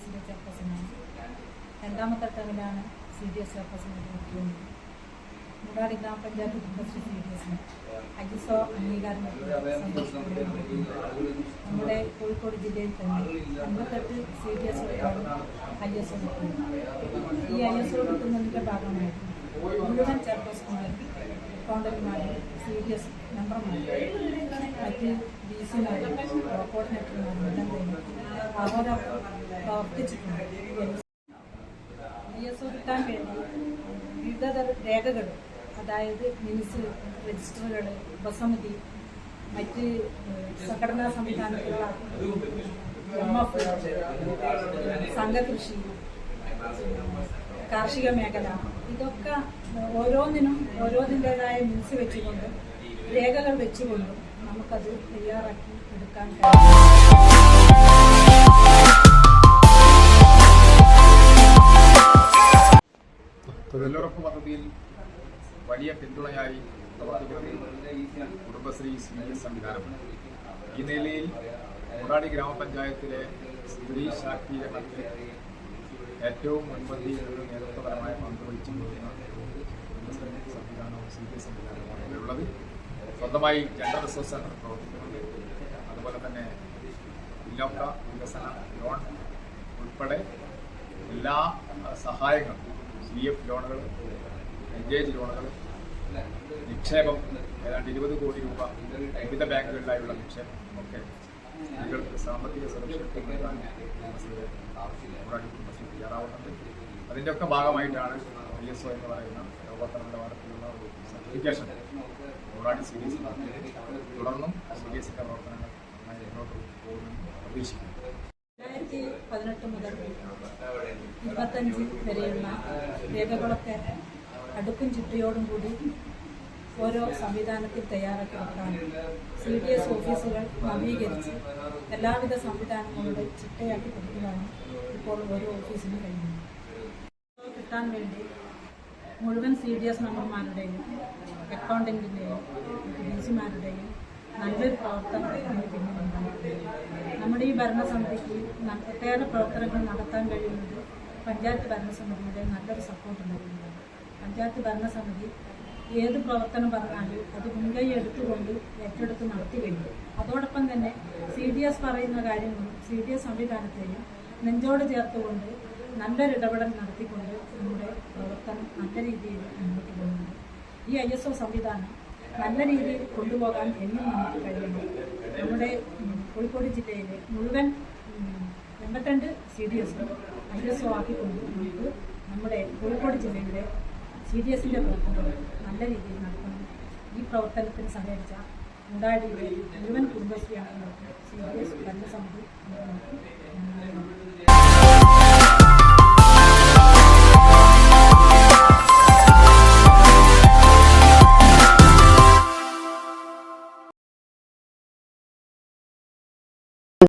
എസിൻ്റെ ചെയർപേഴ്സണാണ്. രണ്ടാമത്തെ ടേമിലാണ് CDS ചെയർപേഴ്സണായിട്ട് work ചെയ്യുന്നത്. മുടാടി ഗ്രാമപഞ്ചായത്ത് കുടുംബശ്രീ CDSന് ISO അംഗീകാരം നമ്മുടെ കോഴിക്കോട് ജില്ലയിൽ തന്നെ 58 CDS ISO കിട്ടുന്നത്. ഈ ISO കിട്ടുന്നതിൻ്റെ ഭാഗമായിട്ട് മുഴുവൻ ചെയർപേഴ്സന്മാരും അക്കൗണ്ടന്റുമാരും CDS മെമ്പർമാരും മറ്റ് DC-മാരും കോർഡിനേറ്റർമാരും എല്ലാം തന്നെ അഹോരാത്രം പ്രവർത്തിച്ചിട്ടുണ്ട്. ISO കിട്ടാൻ വേണ്ടി വിവിധ രേഖകൾ, അതായത് മിനിസ്, രജിസ്റ്ററുകൾ, ഉപസമിതി, മറ്റ് സംഘടനാ സംവിധാനത്തിലുള്ള MF, സംഘകൃഷി, കാർഷിക മേഖല, ഇതൊക്കെ ഓരോന്നിനും ഓരോന്നിൻ്റെതായ മിനിസ് വെച്ചുകൊണ്ട് രേഖകൾ വെച്ചുകൊണ്ടും നമുക്കത് തയ്യാറാക്കി എടുക്കാൻ കഴിയും. തൊഴിലുറപ്പ് പദ്ധതിയിൽ വലിയ പിന്തുണയായി പ്രവർത്തിക്കുന്ന കുടുംബശ്രീ CDS സംവിധാനമാണ്. ഈ നിലയിൽ മുടാടി ഗ്രാമപഞ്ചായത്തിലെ സ്ത്രീ ശാക്തീകരണത്തിൽ ഏറ്റവും മുൻപന്തിയിലുള്ള നേതൃത്വപരമായ പങ്ക് വഹിച്ചു കൊടുക്കുന്ന കുടുംബശ്രീ സംവിധാനവും CDS സംവിധാനവുമാണ് ഇതിലുള്ളത്. സ്വന്തമായി ജെൻഡർ റിസോഴ്സ് സെന്റർ പ്രവർത്തിക്കുന്നുണ്ട്. അതുപോലെ തന്നെ പിന്നോക്ക വികസന ലോൺ ഉൾപ്പെടെ എല്ലാ സഹായങ്ങളും, CF ലോണുകൾ, എൻഗേജ് ലോണുകൾ, നിക്ഷേപം ഏതാണ്ട് 20 കോടി രൂപ വിവിധ ബാങ്കുകളിലായുള്ള നിക്ഷേപം ഒക്കെ സ്ത്രീകൾക്ക് സാമ്പത്തിക സുരക്ഷ നൽകാൻ കുടുംബശ്രീ തയ്യാറാവുന്നുണ്ട്. അതിൻ്റെ ഒക്കെ ഭാഗമായിട്ടാണ് ISO എന്ന് പറയുന്ന ലോകോത്തര നിലവാരത്തിലുള്ള ഒരു സർട്ടിഫിക്കേഷൻ മുടാടി CDS തുടർന്നും CDSന്റെ പ്രവർത്തനങ്ങൾ മുന്നോട്ട് പോകുമെന്ന് പ്രതീക്ഷിക്കുന്നു. 2018 മുതൽ 25 വരെയുള്ള രേഖകളൊക്കെ അടുക്കും ചിട്ടയോടും കൂടി ഓരോ സംവിധാനത്തിൽ തയ്യാറാക്കി വെക്കാനും CDS ഓഫീസുകൾ നവീകരിച്ച് എല്ലാവിധ സംവിധാനങ്ങളുടെ ചിട്ടയാക്കി കൊടുക്കുവാനും ഇപ്പോൾ ഓരോ ഓഫീസിനും കഴിയുന്നു. കിട്ടാൻ വേണ്ടി മുഴുവൻ CDS മെമ്പർമാരുടെയും അക്കൗണ്ടന്റിൻ്റെയും DC-മാരുടെയും നല്ലൊരു പ്രവർത്തനം ഇതിന് പിന്നിലുണ്ടായിട്ടുണ്ട്. നമ്മുടെ ഈ ഭരണസമിതിക്ക് ഒട്ടേറെ പ്രവർത്തനങ്ങൾ നടത്താൻ കഴിയുന്നത് പഞ്ചായത്ത് ഭരണസമിതിയുടെ നല്ലൊരു സപ്പോർട്ട് ഉണ്ടായിരുന്നത്. പഞ്ചായത്ത് ഭരണസമിതി ഏത് പ്രവർത്തനം പറഞ്ഞാലും അത് മുൻകൈ എടുത്തുകൊണ്ട് ഏറ്റെടുത്ത് നടത്തി കഴിഞ്ഞു. അതോടൊപ്പം തന്നെ CDS പറയുന്ന കാര്യങ്ങളും CDS സംവിധാനത്തെയും നെഞ്ചോട് ചേർത്തുകൊണ്ട് നല്ലൊരു ഇടപെടൽ നടത്തിക്കൊണ്ട് നമ്മുടെ പ്രവർത്തനം നല്ല രീതിയിൽ മുന്നോട്ട് പോകുന്നുണ്ട്. ഈ ISO സംവിധാനം നല്ല രീതിയിൽ കൊണ്ടുപോകാൻ എന്നും നമുക്ക് കഴിയണം. നമ്മുടെ കോഴിക്കോട് ജില്ലയിലെ മുഴുവൻ 82 CDS ISO ആക്കിക്കൊണ്ട് നമുക്ക് നമ്മുടെ കോഴിക്കോട് ജില്ലയിലെ CDSന്റെ പ്രവർത്തനങ്ങൾ നല്ല രീതിയിൽ നടത്തണം. ഈ പ്രവർത്തനത്തിന് സഹകരിച്ച മുടാടിയിലെ മുഴുവൻ കുടുംബശ്രീ അംഗങ്ങൾക്ക് CDS ഭരണസമിതി